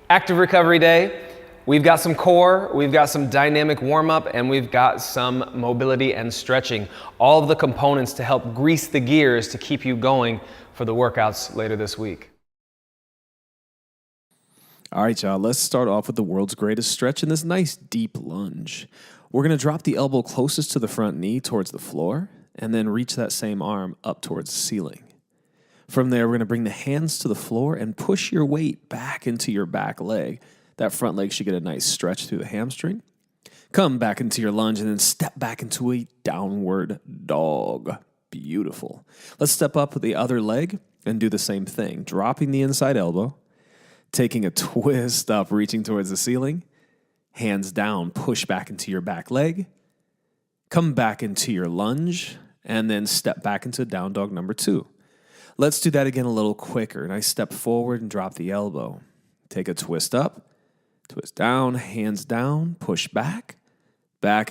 Active Recovery Day. We've got some core, we've got some dynamic warm-up, and we've got some mobility and stretching. All of the components to help grease the gears to keep you going for the workouts later this week. All right, y'all, let's start off with the world's greatest stretch in this nice deep lunge. We're going to drop the elbow closest to the front knee towards the floor, and then reach that same arm up towards the ceiling. From there, we're going to bring the hands to the floor and push your weight back into your back leg. That front leg should get a nice stretch through the hamstring. Come back into your lunge and then step back into a downward dog. Beautiful. Let's step up with the other leg and do the same thing. Dropping the inside elbow, taking a twist up, reaching towards the ceiling. Hands down, push back into your back leg. Come back into your lunge and then step back into down dog number 2. Let's do that again a little quicker. Nice step forward and drop the elbow. Take a twist up, twist down, hands down, push back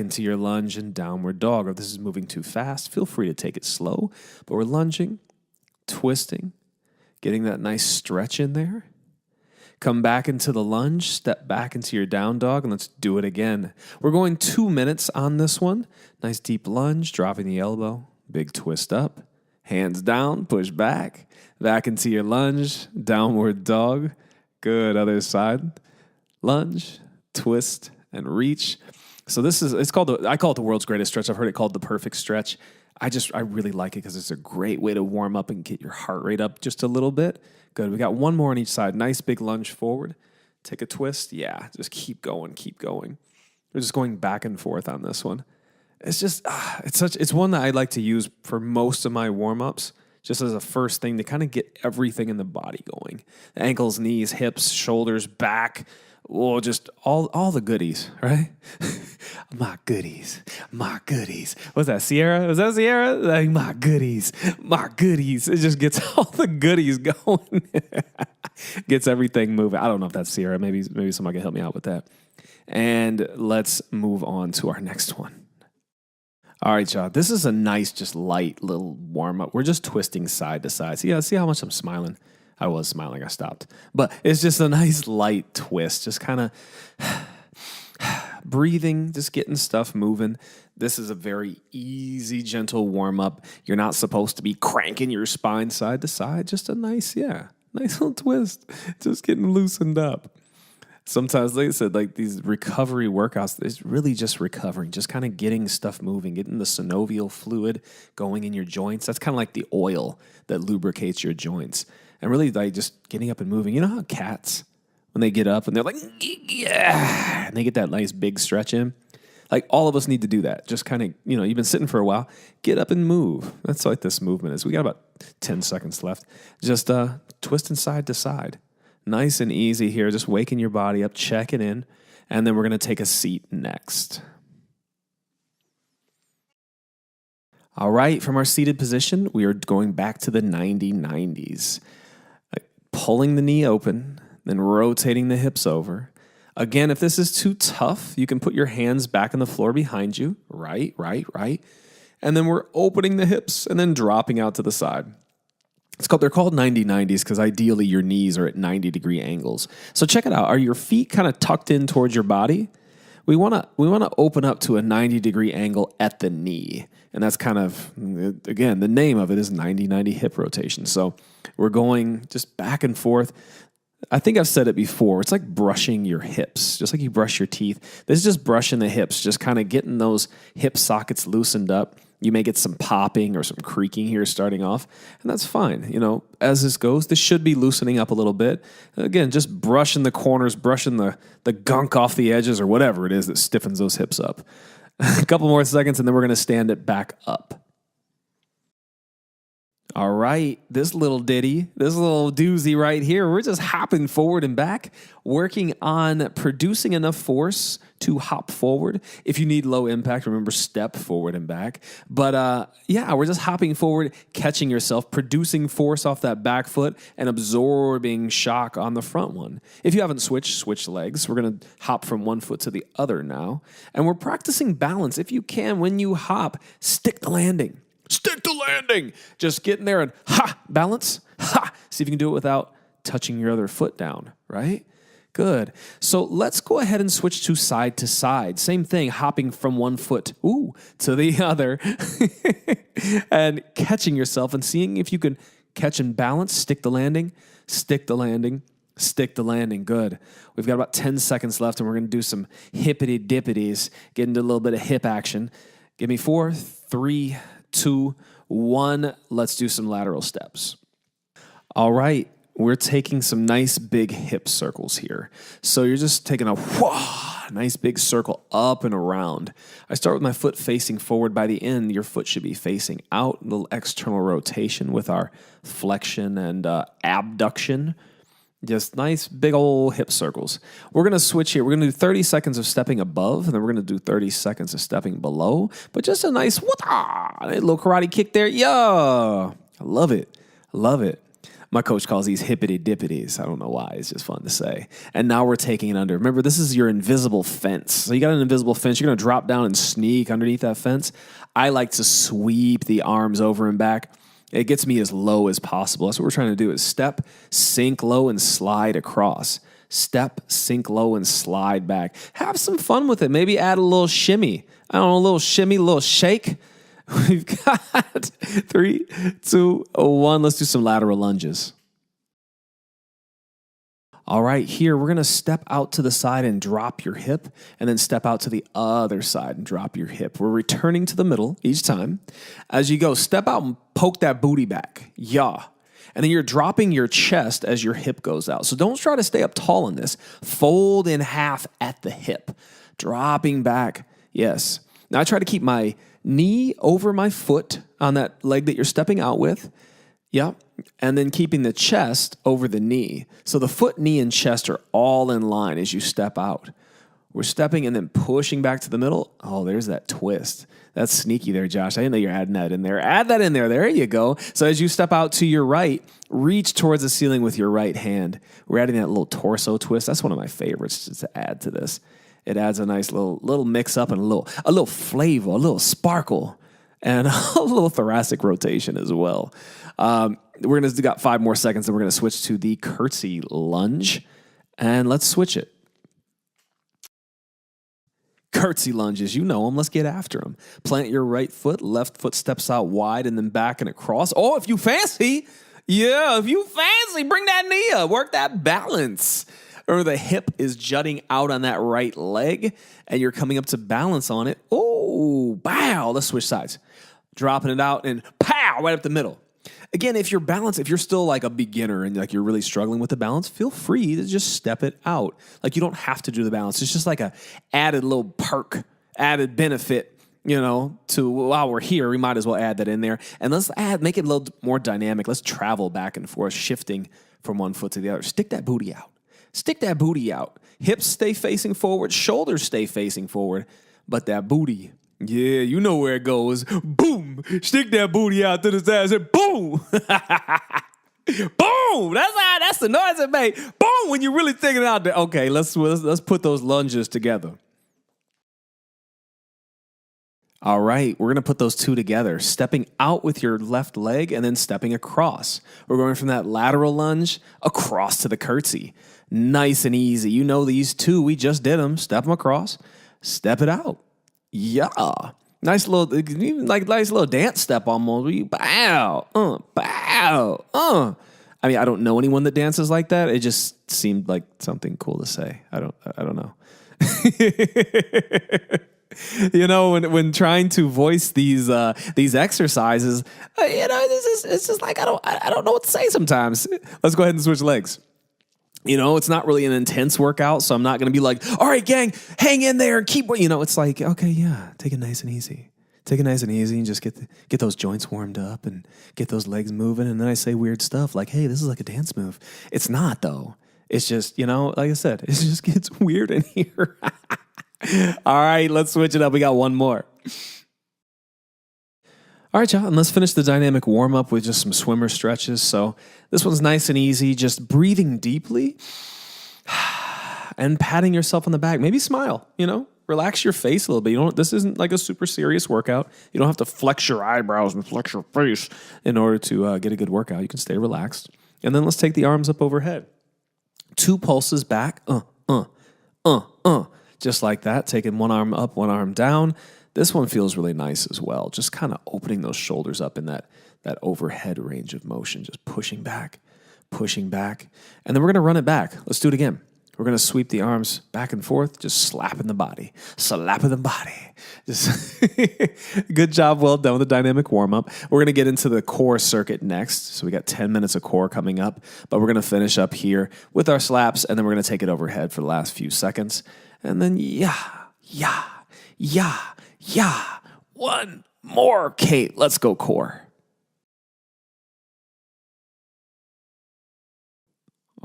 into your lunge and downward dog. If this is moving too fast, feel free to take it slow. But we're lunging, twisting, getting that nice stretch in there. Come back into the lunge, step back into your down dog, and let's do it again. We're going 2 minutes on this one. Nice deep lunge, dropping the elbow, big twist up. Hands down, push back into your lunge, downward dog. Good, other side. Lunge, twist, and reach. So I call it the world's greatest stretch. I've heard it called the perfect stretch. I really like it because it's a great way to warm up and get your heart rate up just a little bit. Good, we got one more on each side. Nice big lunge forward. Take a twist. Yeah, just keep going, keep going. We're just going back and forth on this one. It's just, it's one that I like to use for most of my warm-ups, just as a first thing to kind of get everything in the body going. The ankles, knees, hips, shoulders, back, just all the goodies, right? My goodies. Was that Sierra? Like, my goodies. It just gets all the goodies going. Gets everything moving. I don't know if that's Sierra. Maybe somebody can help me out with that. And let's move on to our next one. All right, y'all. This is a nice, just light little warm-up. We're just twisting side to side. See how much I'm smiling? I was smiling. I stopped. But it's just a nice light twist. Just kind of breathing, just getting stuff moving. This is a very easy, gentle warm-up. You're not supposed to be cranking your spine side to side. Just a nice little twist. Just getting loosened up. Sometimes, like I said, like these recovery workouts, it's really just recovering, just kind of getting stuff moving, getting the synovial fluid going in your joints. That's kind of like the oil that lubricates your joints. And really, like, just getting up and moving. You know how cats, when they get up and they're like, yeah, and they get that nice big stretch in? Like, all of us need to do that. Just kind of, you've been sitting for a while. Get up and move. That's what this movement is. We got about 10 seconds left. Just twisting side to side. Nice and easy here, just waking your body up, checking in, and then we're going to take a seat next. All right, from our seated position, we are going back to the 90-90s. Pulling the knee open, then rotating the hips over. Again, if this is too tough, you can put your hands back on the floor behind you. Right. And then we're opening the hips and then dropping out to the side. They're called 90-90s because ideally your knees are at 90-degree angles. So check it out. Are your feet kind of tucked in towards your body? We want to open up to a 90-degree angle at the knee. And that's kind of, again, the name of it is 90-90 hip rotation. So we're going just back and forth. I think I've said it before. It's like brushing your hips, just like you brush your teeth. This is just brushing the hips, just kind of getting those hip sockets loosened up. You may get some popping or some creaking here starting off, and that's fine. As this goes, this should be loosening up a little bit. Again, just brushing the corners, brushing the gunk off the edges or whatever it is that stiffens those hips up. A couple more seconds, and then we're going to stand it back up. All right, this little ditty, this little doozy right here, we're just hopping forward and back, working on producing enough force to hop forward. If you need low impact, remember, step forward and back. But we're just hopping forward, catching yourself, producing force off that back foot, and absorbing shock on the front one. If you haven't switch legs. We're going to hop from one foot to the other now. And we're practicing balance. If you can, when you hop, stick the landing. Stick to landing. Just get in there and balance. See if you can do it without touching your other foot down, right? Good. So let's go ahead and switch to side. Same thing, hopping from one foot to the other and catching yourself and seeing if you can catch and balance, stick the landing, stick the landing, stick the landing. Good. We've got about 10 seconds left, and we're going to do some hippity dippities, get into a little bit of hip action. Give me 4, 3, 2, 1. Let's do some lateral steps. All right. We're taking some nice big hip circles here. So you're just taking a nice big circle up and around. I start with my foot facing forward. By the end, your foot should be facing out. A little external rotation with our flexion and abduction. Just nice big old hip circles. We're going to switch here. We're going to do 30 seconds of stepping above, and then we're going to do 30 seconds of stepping below. But just a nice little karate kick there. Yeah. I love it. Love it. My coach calls these hippity dippities. I don't know why. It's just fun to say. And now we're taking it under. Remember, this is your invisible fence. So you got an invisible fence. You're going to drop down and sneak underneath that fence. I like to sweep the arms over and back. It gets me as low as possible. That's what we're trying to do is step, sink low, and slide across. Step, sink low, and slide back. Have some fun with it. Maybe add a little shimmy. I don't know, a little shimmy, a little shake. We've got 3, 2, 1. Let's do some lateral lunges. All right, here we're going to step out to the side and drop your hip, and then step out to the other side and drop your hip. We're returning to the middle each time. As you go, step out and poke that booty back. Yeah. And then you're dropping your chest as your hip goes out. So don't try to stay up tall in this. Fold in half at the hip. Dropping back. Yes. Now I try to keep my knee over my foot on that leg that you're stepping out with. Yeah. And then keeping the chest over the knee. So the foot, knee, and chest are all in line as you step out. We're stepping and then pushing back to the middle. Oh, there's that twist. That's sneaky there, Josh. I didn't know you're adding that in there. Add that in there. There you go. So as you step out to your right, reach towards the ceiling with your right hand. We're adding that little torso twist. That's one of my favorites to add to this. It adds a nice little mix up and a little flavor, a little sparkle, and a little thoracic rotation as well. We're going to got 5 more seconds, and we're going to switch to the curtsy lunge, and let's switch it. Curtsy lunges, you know them. Let's get after them. Plant your right foot, left foot steps out wide, and then back and across. Oh, if you fancy, bring that knee up, work that balance. Or the hip is jutting out on that right leg, and you're coming up to balance on it. Oh, wow. Let's switch sides. Dropping it out, and pow, right up the middle. Again, if you're still like a beginner and like you're really struggling with the balance, feel free to just step it out. Like you don't have to do the balance. It's just like a added little perk, added benefit, to while we're here, we might as well add that in there. And let's make it a little more dynamic. Let's travel back and forth, shifting from one foot to the other. Stick that booty out. Stick that booty out. Hips stay facing forward. Shoulders stay facing forward. But that booty, yeah, you know where it goes. Boom. Stick that booty out to the side and boom. Boom. That's the noise it made. Boom. When you're really thinking it out there. Okay, let's put those lunges together. All right, we're going to put those two together, stepping out with your left leg and then stepping across. We're going from that lateral lunge across to the curtsy. Nice and easy. You know these two, we just did them. Step them across, step it out. Yeah. Nice little dance step almost. Bow, bow, I mean, I don't know anyone that dances like that. It just seemed like something cool to say. I don't know. When trying to voice these exercises, it's just like I don't know what to say sometimes. Let's go ahead and switch legs. It's not really an intense workout, so I'm not going to be like, all right, gang, hang in there and keep. It's like, okay, yeah, take it nice and easy. Take it nice and easy and just get those joints warmed up and get those legs moving. And then I say weird stuff like, hey, this is like a dance move. It's not, though. It's just, like I said, it just gets weird in here. All right, let's switch it up. We got one more. All right, y'all, and let's finish the dynamic warm-up with just some swimmer stretches. So this one's nice and easy, just breathing deeply and patting yourself on the back. Maybe smile, relax your face a little bit. This isn't like a super serious workout. You don't have to flex your eyebrows and flex your face in order to get a good workout. You can stay relaxed. And then let's take the arms up overhead. 2 pulses back, just like that, taking one arm up, one arm down. This one feels really nice as well, just kind of opening those shoulders up in that overhead range of motion, just pushing back, and then we're going to run it back. Let's do it again. We're going to sweep the arms back and forth, just slapping the body. Just good job, well done with the dynamic warm-up. We're going to get into the core circuit next. So we got 10 minutes of core coming up, but we're going to finish up here with our slaps, and then we're going to take it overhead for the last few seconds. And then yeah. One more, Kate. Let's go core.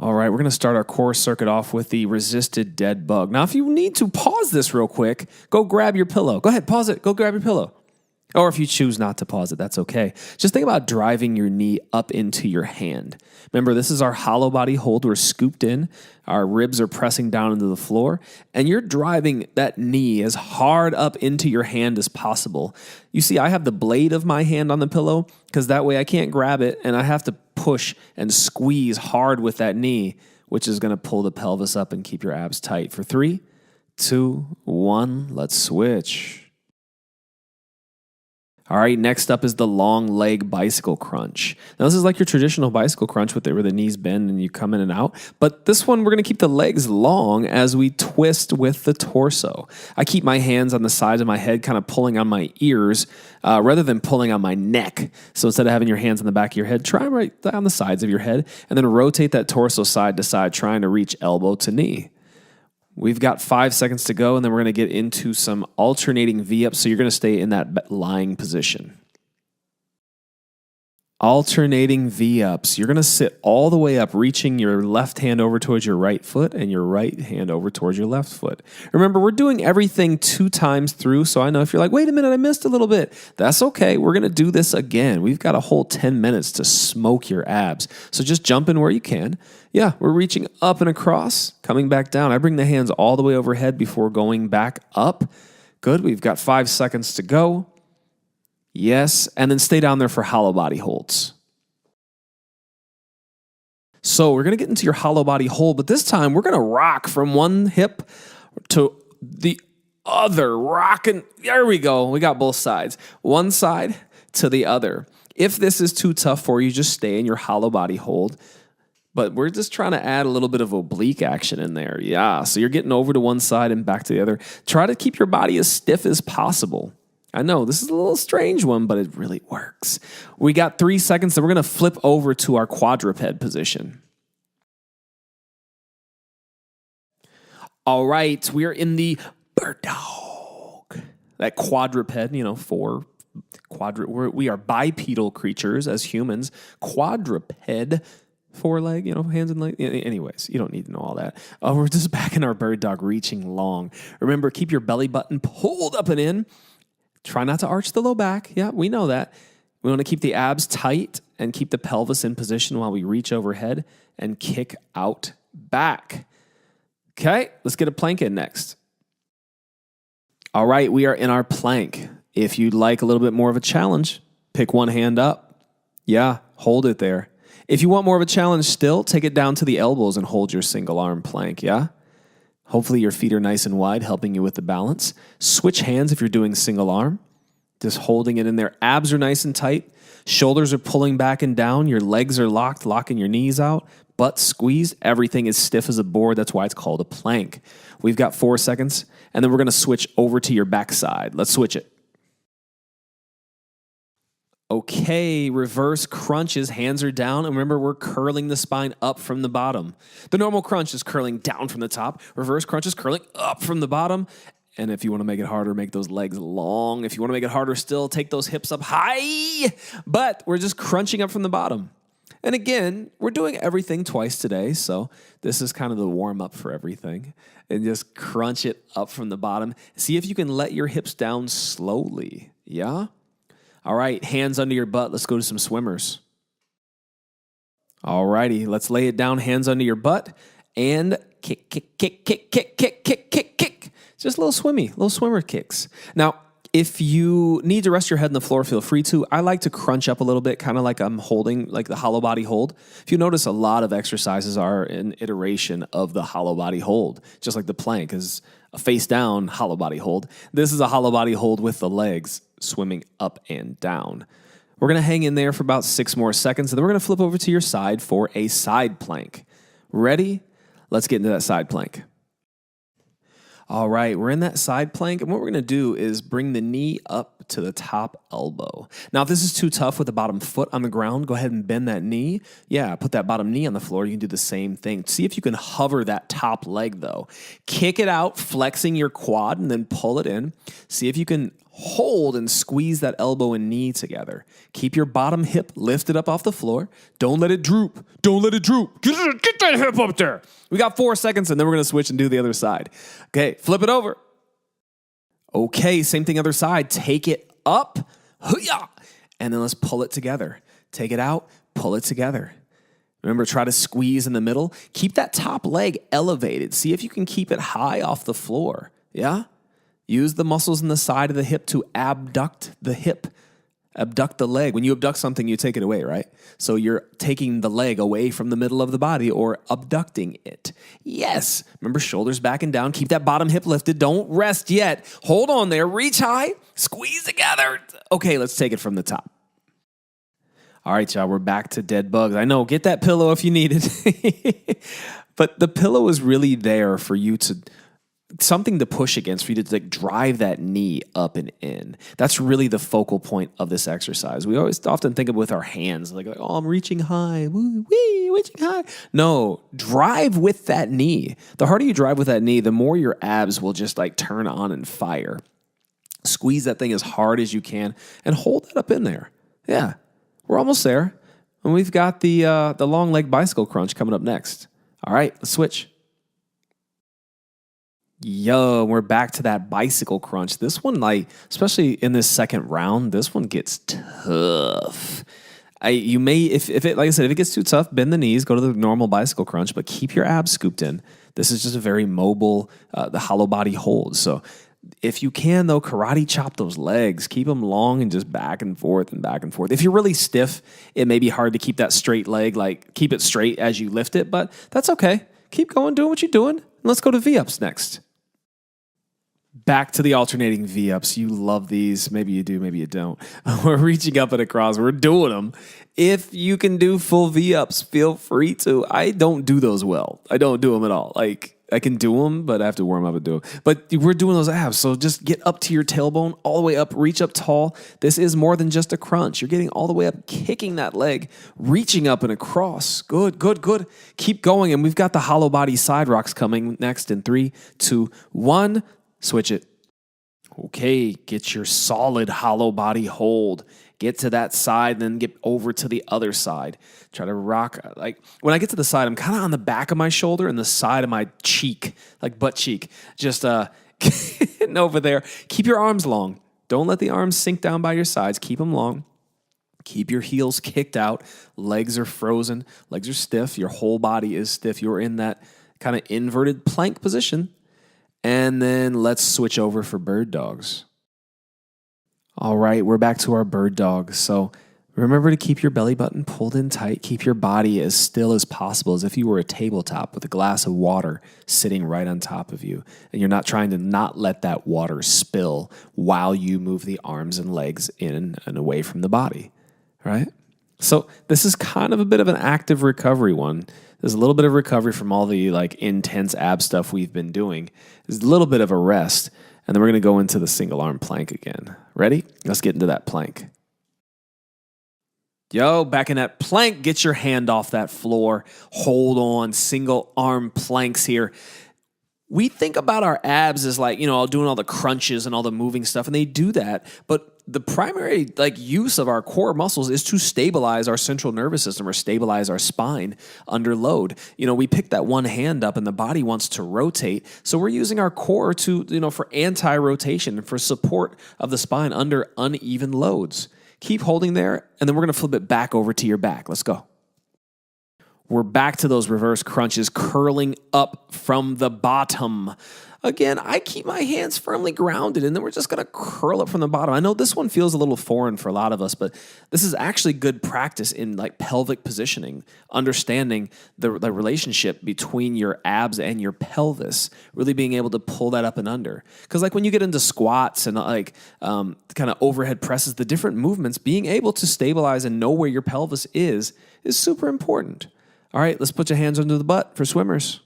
All right, we're going to start our core circuit off with the resisted dead bug. Now, if you need to pause this real quick, go grab your pillow. Go ahead, pause it. Go grab your pillow. Or if you choose not to pause it, that's okay. Just think about driving your knee up into your hand. Remember, this is our hollow body hold. We're scooped in. Our ribs are pressing down into the floor. And you're driving that knee as hard up into your hand as possible. You see, I have the blade of my hand on the pillow because that way I can't grab it and I have to push and squeeze hard with that knee, which is going to pull the pelvis up and keep your abs tight. For 3, 2, 1, let's switch. All right, next up is the long leg bicycle crunch. Now, this is like your traditional bicycle crunch where the knees bend and you come in and out. But this one, we're going to keep the legs long as we twist with the torso. I keep my hands on the sides of my head, kind of pulling on my ears rather than pulling on my neck. So instead of having your hands on the back of your head, try right on the sides of your head and then rotate that torso side to side, trying to reach elbow to knee. We've got 5 seconds to go, and then we're going to get into some alternating V-ups, so you're going to stay in that lying position. Alternating V-ups. You're going to sit all the way up, reaching your left hand over towards your right foot and your right hand over towards your left foot. Remember, we're doing everything 2 times through, so I know if you're like, wait a minute, I missed a little bit. That's okay. We're going to do this again. We've got a whole 10 minutes to smoke your abs, so just jump in where you can. Yeah, we're reaching up and across, coming back down. I bring the hands all the way overhead before going back up. Good. We've got 5 seconds to go. Yes, and then stay down there for hollow body holds. So we're going to get into your hollow body hold, but this time we're going to rock from one hip to the other. Rocking. There we go. We got both sides. One side to the other. If this is too tough for you, just stay in your hollow body hold. But we're just trying to add a little bit of oblique action in there. Yeah, so you're getting over to one side and back to the other. Try to keep your body as stiff as possible. I know, this is a little strange one, but it really works. We got 3 seconds, and we're going to flip over to our quadruped position. All right, we are in the bird dog. That quadruped, we are bipedal creatures as humans. Quadruped, 4 leg, hands and legs. Anyways, you don't need to know all that. We're just back in our bird dog, reaching long. Remember, keep your belly button pulled up and in. Try not to arch the low back. Yeah, we know that. We want to keep the abs tight and keep the pelvis in position while we reach overhead and kick out back. Okay, let's get a plank in next. All right, we are in our plank. If you'd like a little bit more of a challenge, pick one hand up. Yeah, hold it there. If you want more of a challenge still, take it down to the elbows and hold your single arm plank, yeah? Hopefully your feet are nice and wide, helping you with the balance. Switch hands if you're doing single arm. Just holding it in there. Abs are nice and tight. Shoulders are pulling back and down. Your legs are locked, locking your knees out. Butt squeezed. Everything is stiff as a board. That's why it's called a plank. We've got 4 seconds, and then we're going to switch over to your backside. Let's switch it. Okay, reverse crunches, hands are down, and remember, we're curling the spine up from the bottom. The normal crunch is curling down from the top. Reverse crunch is curling up from the bottom. And if you want to make it harder, make those legs long. If you want to make it harder still, take those hips up high. But we're just crunching up from the bottom. And again, we're doing everything twice today, so this is kind of the warm-up for everything. And just crunch it up from the bottom. See if you can let your hips down slowly, yeah? All right, hands under your butt. Let's go to some swimmers. All righty, let's lay it down, hands under your butt, and kick, kick, kick, kick, kick, kick, kick, kick, kick. Just little swimmer kicks. Now, if you need to rest your head on the floor, feel free to. I like to crunch up a little bit, kind of like I'm holding, like the hollow body hold. If you notice, a lot of exercises are an iteration of the hollow body hold, just like the plank is a face down hollow body hold. This is a hollow body hold with the legs swimming up and down. We're going to hang in there for about 6 more seconds, and then we're going to flip over to your side for a side plank. Ready? Let's get into that side plank. All right, we're in that side plank, and what we're going to do is bring the knee up to the top elbow. Now, if this is too tough with the bottom foot on the ground, go ahead and bend that knee. Yeah, put that bottom knee on the floor. You can do the same thing. See if you can hover that top leg, though. Kick it out, flexing your quad, and then pull it in. See if you can hold and squeeze that elbow and knee together. Keep your bottom hip lifted up off the floor. Don't let it droop. Don't let it droop. Get that hip up there. We got 4 seconds, and then we're going to switch and do the other side. Okay, flip it over. Okay, same thing other side. Take it up. And then let's pull it together. Take it out, pull it together. Remember, try to squeeze in the middle. Keep that top leg elevated. See if you can keep it high off the floor. Yeah? Use the muscles in the side of the hip to abduct the hip. Abduct the leg. When you abduct something, you take it away, right? So you're taking the leg away from the middle of the body or abducting it. Yes. Remember, shoulders back and down. Keep that bottom hip lifted. Don't rest yet. Hold on there. Reach high. Squeeze together. Okay, let's take it from the top. All right, y'all, we're back to dead bugs. I know, get that pillow if you need it. But the pillow is really there for you to something to push against, for you to like drive that knee up and in. That's really the focal point of this exercise. We always often think of it with our hands, like oh, I'm reaching high, wee, reaching high. No, drive with that knee. The harder you drive with that knee, the more your abs will just like turn on and fire. Squeeze that thing as hard as you can and hold that up in there. Yeah, we're almost there. And we've got the long leg bicycle crunch coming up next. All right, let's switch. Yo, we're back to that bicycle crunch. This one, like, especially in this second round, this one gets tough. You may, if it, like I said, if it gets too tough, bend the knees, go to the normal bicycle crunch, but keep your abs scooped in. This is just a very mobile, the hollow body hold. So if you can, though, karate chop those legs. Keep them long and just back and forth and back and forth. If you're really stiff, it may be hard to keep that straight leg, like keep it straight as you lift it, but that's okay. Keep going, doing what you're doing. Let's go to V-ups next. Back to the alternating V-ups. You love these. Maybe you do, maybe you don't. We're reaching up and across. We're doing them. If you can do full V-ups, feel free to. I don't do those well. I don't do them at all. Like, I can do them, but I have to warm up and do them. But we're doing those abs, so just get up to your tailbone, all the way up, reach up tall. This is more than just a crunch. You're getting all the way up, kicking that leg, reaching up and across. Good, good, good. Keep going, and we've got the hollow body side rocks coming next in 3, 2, 1. Switch it. Okay, get your solid hollow body hold. Get to that side, then get over to the other side. Try to rock. Like when I get to the side, I'm kind of on the back of my shoulder and the side of my cheek, like butt cheek. Just getting over there. Keep your arms long. Don't let the arms sink down by your sides. Keep them long. Keep your heels kicked out. Legs are frozen. Legs are stiff. Your whole body is stiff. You're in that kind of inverted plank position. And then let's switch over for bird dogs. All right, we're back to our bird dogs. So remember to keep your belly button pulled in tight. Keep your body as still as possible, as if you were a tabletop with a glass of water sitting right on top of you. And you're not trying to not let that water spill while you move the arms and legs in and away from the body, right? So this is kind of a bit of an active recovery one. There's a little bit of recovery from all the like intense ab stuff we've been doing. There's a little bit of a rest, and then we're going to go into the single arm plank again. Ready? Let's get into that plank. Yo, back in that plank, get your hand off that floor. Hold on, single arm planks here. We think about our abs as like, doing all the crunches and all the moving stuff, and they do that. But the primary use of our core muscles is to stabilize our central nervous system or stabilize our spine under load. We pick that one hand up and the body wants to rotate. So we're using our core to, for anti-rotation and for support of the spine under uneven loads. Keep holding there, and then we're going to flip it back over to your back. Let's go. We're back to those reverse crunches, curling up from the bottom. Again, I keep my hands firmly grounded, and then we're just going to curl up from the bottom. I know this one feels a little foreign for a lot of us, but this is actually good practice in like pelvic positioning, understanding the relationship between your abs and your pelvis, really being able to pull that up and under. Because like when you get into squats and like kind of overhead presses, the different movements, being able to stabilize and know where your pelvis is super important. All right, let's put your hands under the butt for swimmers.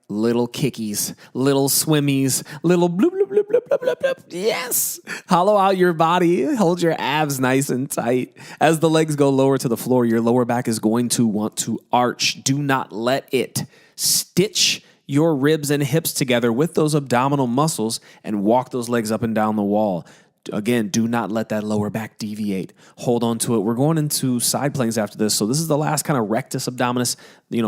Little kickies, little swimmies, little bloop, bloop, bloop, bloop, bloop, bloop, bloop. Yes. Hollow out your body. Hold your abs nice and tight. As the legs go lower to the floor, your lower back is going to want to arch. Do not let it. Stitch your ribs and hips together with those abdominal muscles and walk those legs up and down the wall. Again, do not let that lower back deviate. Hold on to it. We're going into side planks after this. So this is the last kind of rectus abdominis,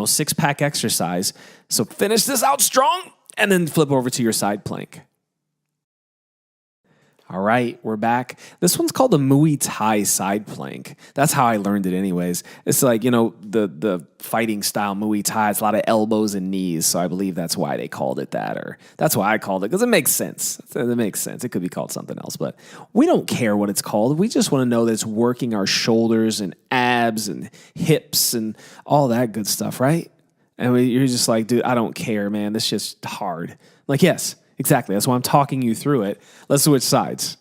six-pack exercise. So finish this out strong and then flip over to your side plank. All right, we're back. This one's called the Muay Thai side plank. That's how I learned it anyways. It's like, the fighting style Muay Thai. It's a lot of elbows and knees, so I believe that's why they called it that, or that's why I called it, because it makes sense. It makes sense. It could be called something else, but we don't care what it's called. We just want to know that it's working our shoulders and abs and hips and all that good stuff, right? And you're just like, dude, I don't care, man. This shit's hard. Like, yes. Exactly. That's why I'm talking you through it. Let's switch sides.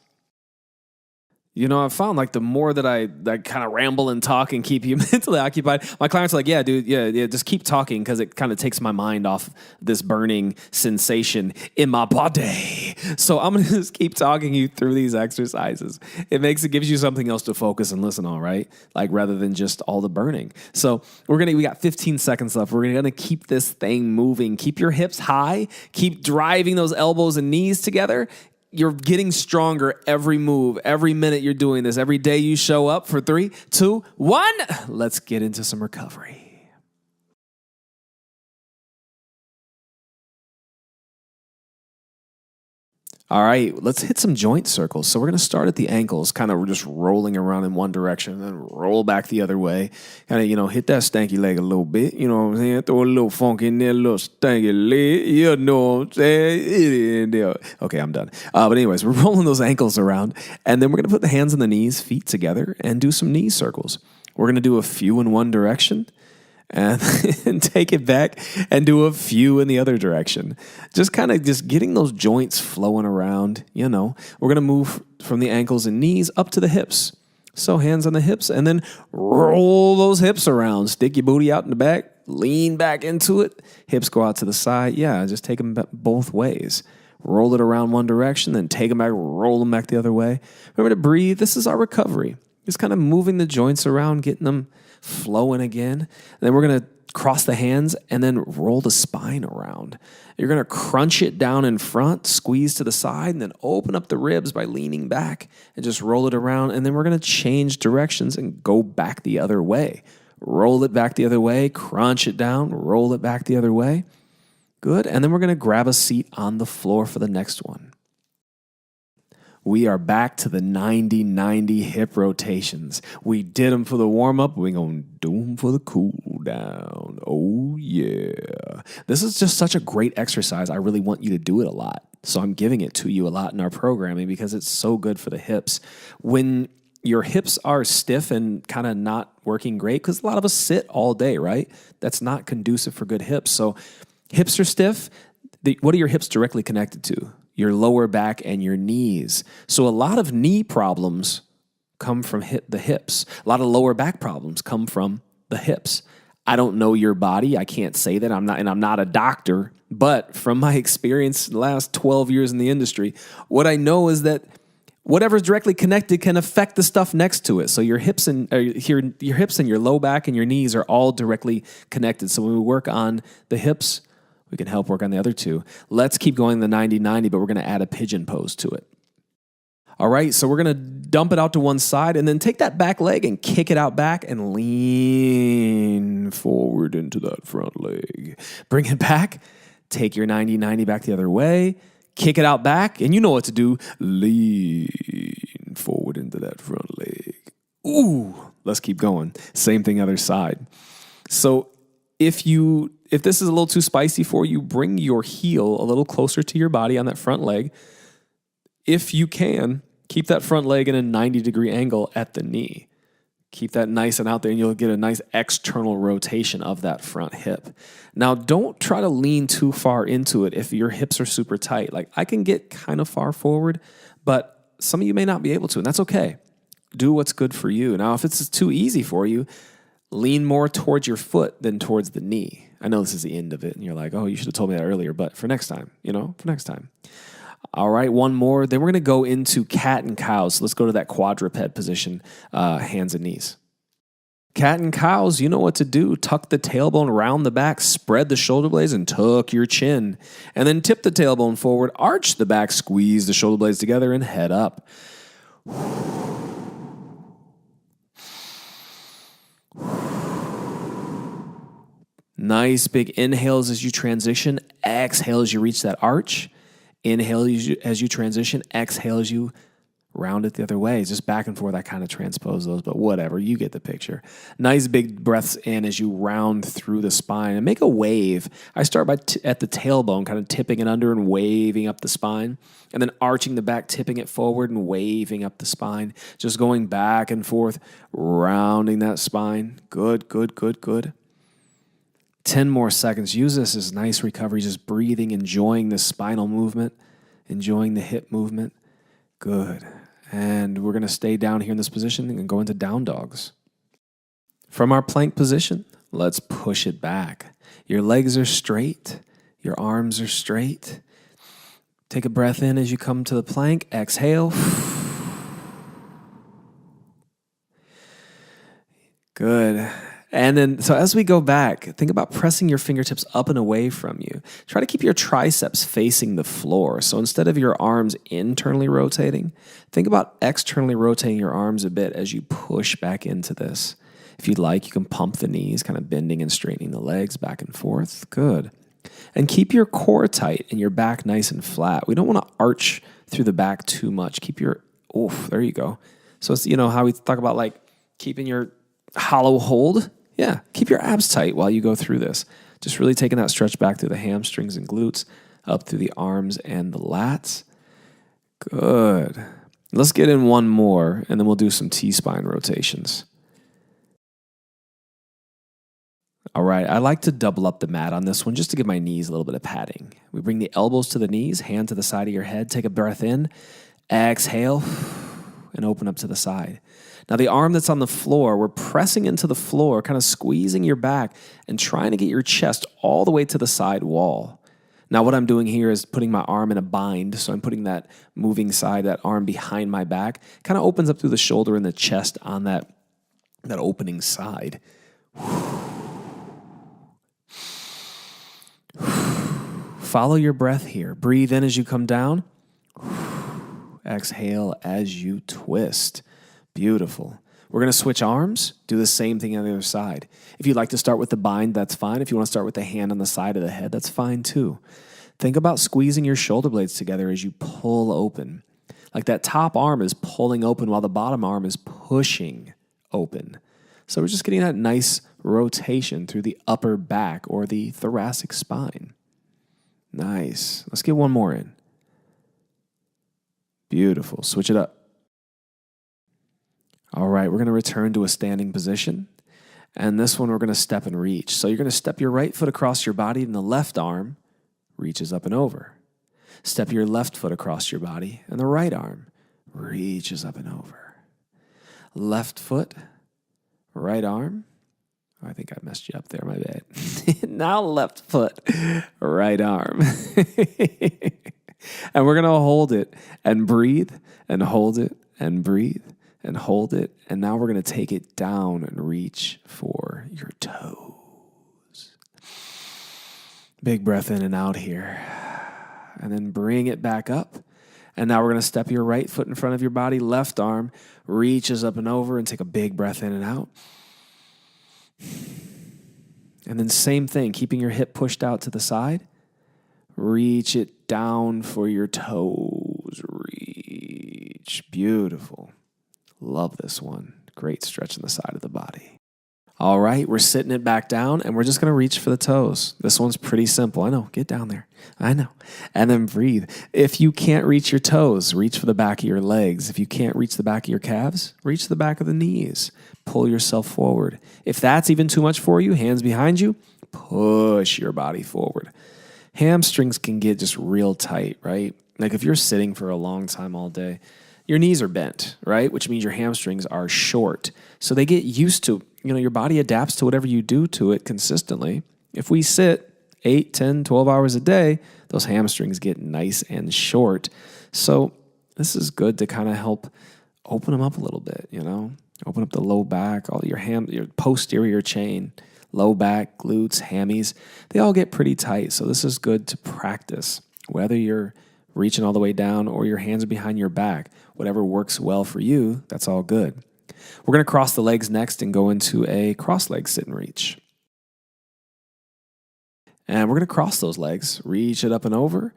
I found like the more that I kind of ramble and talk and keep you mentally occupied, my clients are like, yeah, dude, yeah, just keep talking because it kind of takes my mind off this burning sensation in my body. So I'm going to just keep talking you through these exercises. It gives you something else to focus and listen on, right? Like rather than just all the burning. So we got 15 seconds left. We're going to keep this thing moving. Keep your hips high. Keep driving those elbows and knees together. You're getting stronger every move, every minute you're doing this. Every day you show up for 3, 2, 1. Let's get into some recovery. All right, let's hit some joint circles. So we're going to start at the ankles, kind of just rolling around in one direction and then roll back the other way. Kind of, hit that stanky leg a little bit. You know what I'm saying? Throw a little funk in there, a little stanky leg. You know what I'm saying? Okay, I'm done. But anyways, we're rolling those ankles around. And then we're going to put the hands on the knees, feet together, and do some knee circles. We're going to do a few in one direction. And take it back and do a few in the other direction. Just kind of getting those joints flowing around, We're going to move from the ankles and knees up to the hips. So hands on the hips and then roll those hips around. Stick your booty out in the back, lean back into it. Hips go out to the side. Yeah, just take them both ways. Roll it around one direction, then take them back, roll them back the other way. Remember to breathe. This is our recovery. Just kind of moving the joints around, getting them flowing again. And then we're going to cross the hands and then roll the spine around. You're going to crunch it down in front, squeeze to the side, and then open up the ribs by leaning back and just roll it around. And then we're going to change directions and go back the other way. Roll it back the other way, crunch it down, roll it back the other way. Good. And then we're going to grab a seat on the floor for the next one. We are back to the 90-90 hip rotations. We did them for the warm-up. We're going to do them for the cool down. Oh, yeah. This is just such a great exercise. I really want you to do it a lot. So I'm giving it to you a lot in our programming because it's so good for the hips. When your hips are stiff and kind of not working great, because a lot of us sit all day, right? That's not conducive for good hips. So hips are stiff. What are your hips directly connected to? Your lower back and your knees. So a lot of knee problems come from the hips. A lot of lower back problems come from the hips. I don't know your body. I can't say that. I'm not a doctor. But from my experience the last 12 years in the industry, what I know is that whatever's directly connected can affect the stuff next to it. So your hips and your low back and your knees are all directly connected. So when we work on the hips, we can help work on the other two. Let's keep going the 90-90, but we're going to add a pigeon pose to it. All right, so we're going to dump it out to one side and then take that back leg and kick it out back and lean forward into that front leg. Bring it back. Take your 90-90 back the other way. Kick it out back, and you know what to do. Lean forward into that front leg. Ooh, let's keep going. Same thing other side. So if this is a little too spicy for you, bring your heel a little closer to your body on that front leg. If you can, keep that front leg in a 90-degree angle at the knee. Keep that nice and out there, and you'll get a nice external rotation of that front hip. Now, don't try to lean too far into it if your hips are super tight. Like, I can get kind of far forward, but some of you may not be able to, and that's okay. Do what's good for you. Now, if it's too easy for you, lean more towards your foot than towards the knee. I know this is the end of it, and you're like, oh, you should have told me that earlier, but for next time, for next time. All right, one more. Then we're going to go into cat and cows. So let's go to that quadruped position, hands and knees. Cat and cows, you know what to do. Tuck the tailbone around the back, spread the shoulder blades, and tuck your chin. And then tip the tailbone forward, arch the back, squeeze the shoulder blades together, and head up. Nice big inhales as you transition. Exhale as you reach that arch. Inhale as you transition. Exhale as you round it the other way. It's just back and forth. I kind of transpose those, but whatever. You get the picture. Nice big breaths in as you round through the spine and make a wave. I start by at the tailbone, kind of tipping it under and waving up the spine, and then arching the back, tipping it forward and waving up the spine. Just going back and forth, rounding that spine. Good, good, good, good. 10 more seconds. Use this as nice recovery, just breathing, enjoying the spinal movement, enjoying the hip movement. Good. And we're going to stay down here in this position and go into down dogs. From our plank position, let's push it back. Your legs are straight. Your arms are straight. Take a breath in as you come to the plank. Exhale. Good. And then, so as we go back, think about pressing your fingertips up and away from you. Try to keep your triceps facing the floor. So instead of your arms internally rotating, think about externally rotating your arms a bit as you push back into this. If you'd like, you can pump the knees, kind of bending and straightening the legs back and forth. Good. And keep your core tight and your back nice and flat. We don't want to arch through the back too much. Keep your, there you go. So it's, how we talk about like keeping your hollow hold. Yeah, keep your abs tight while you go through this. Just really taking that stretch back through the hamstrings and glutes, up through the arms and the lats. Good. Let's get in one more, and then we'll do some T-spine rotations. All right, I like to double up the mat on this one just to give my knees a little bit of padding. We bring the elbows to the knees, hand to the side of your head. Take a breath in, exhale, and open up to the side. Now the arm that's on the floor, we're pressing into the floor, kind of squeezing your back and trying to get your chest all the way to the side wall. Now what I'm doing here is putting my arm in a bind. So I'm putting that moving side, that arm behind my back, kind of opens up through the shoulder and the chest on that opening side. Follow your breath here. Breathe in as you come down. Exhale as you twist. Beautiful. We're going to switch arms, do the same thing on the other side. If you'd like to start with the bind, that's fine. If you want to start with the hand on the side of the head, that's fine too. Think about squeezing your shoulder blades together as you pull open. Like that top arm is pulling open while the bottom arm is pushing open. So we're just getting that nice rotation through the upper back or the thoracic spine. Nice. Let's get one more in. Beautiful. Switch it up. All right, we're going to return to a standing position. And this one, we're going to step and reach. So you're going to step your right foot across your body, and the left arm reaches up and over. Step your left foot across your body, and the right arm reaches up and over. Left foot, right arm. Oh, I think I messed you up there, my bad. Now left foot, right arm. And we're going to hold it and breathe and hold it and breathe and hold it. And now we're going to take it down and reach for your toes. Big breath in and out here. And then bring it back up. And now we're going to step your right foot in front of your body. Left arm reaches up and over, and take a big breath in and out. And then same thing, keeping your hip pushed out to the side. Reach it down for your toes. Reach. Beautiful. Love this one. Great stretch on the side of the body. All right, we're sitting it back down and we're just going to reach for the toes. This one's pretty simple. I know, get down there. I know. And then breathe. If you can't reach your toes, reach for the back of your legs. If you can't reach the back of your calves, reach the back of the knees. Pull yourself forward. If that's even too much for you, hands behind you, push your body forward. Hamstrings can get just real tight, right? Like if you're sitting for a long time all day, your knees are bent, right? Which means your hamstrings are short. So they get used to, your body adapts to whatever you do to it consistently. If we sit 8, 10, 12 hours a day, those hamstrings get nice and short. So this is good to kind of help open them up a little bit, Open up the low back, all your posterior chain, low back, glutes, hammies. They all get pretty tight. So this is good to practice, whether you're reaching all the way down or your hands are behind your back. Whatever works well for you, that's all good. We're going to cross the legs next and go into a cross-leg sit and reach. And we're going to cross those legs, reach it up and over.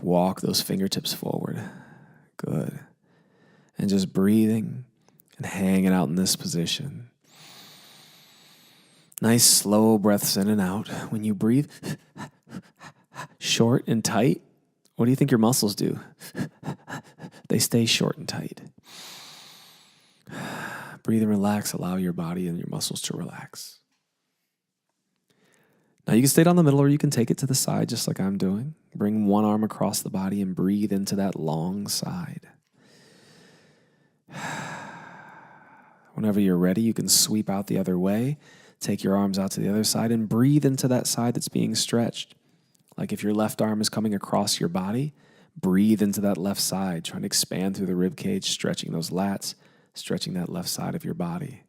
Walk those fingertips forward. Good. And just breathing and hanging out in this position. Nice slow breaths in and out. When you breathe short and tight, what do you think your muscles do? They stay short and tight. Breathe and relax. Allow your body and your muscles to relax. Now you can stay down the middle or you can take it to the side just like I'm doing. Bring one arm across the body and breathe into that long side. Whenever you're ready, you can sweep out the other way. Take your arms out to the other side and breathe into that side that's being stretched. Like if your left arm is coming across your body, breathe into that left side, trying to expand through the rib cage, stretching those lats, stretching that left side of your body.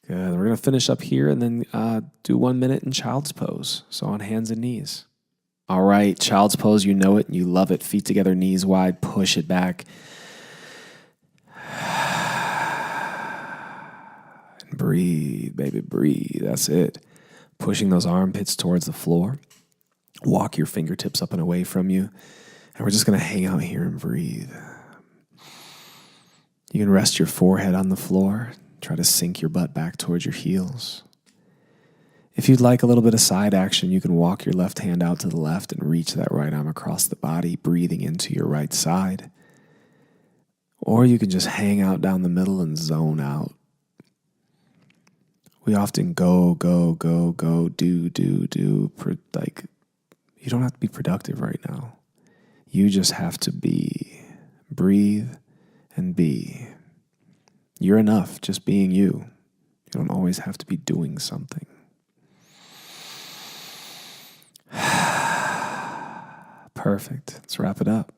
Good. We're going to finish up here and then do 1 minute in child's pose. So on hands and knees. All right, child's pose, you know it and you love it. Feet together, knees wide, push it back. And breathe, baby, breathe. That's it. Pushing those armpits towards the floor. Walk your fingertips up and away from you. And we're just going to hang out here and breathe. You can rest your forehead on the floor. Try to sink your butt back towards your heels. If you'd like a little bit of side action, you can walk your left hand out to the left and reach that right arm across the body, breathing into your right side. Or you can just hang out down the middle and zone out. We often go, do. Like, you don't have to be productive right now. You just have to be. Breathe and be. You're enough just being you. You don't always have to be doing something. Perfect. Let's wrap it up.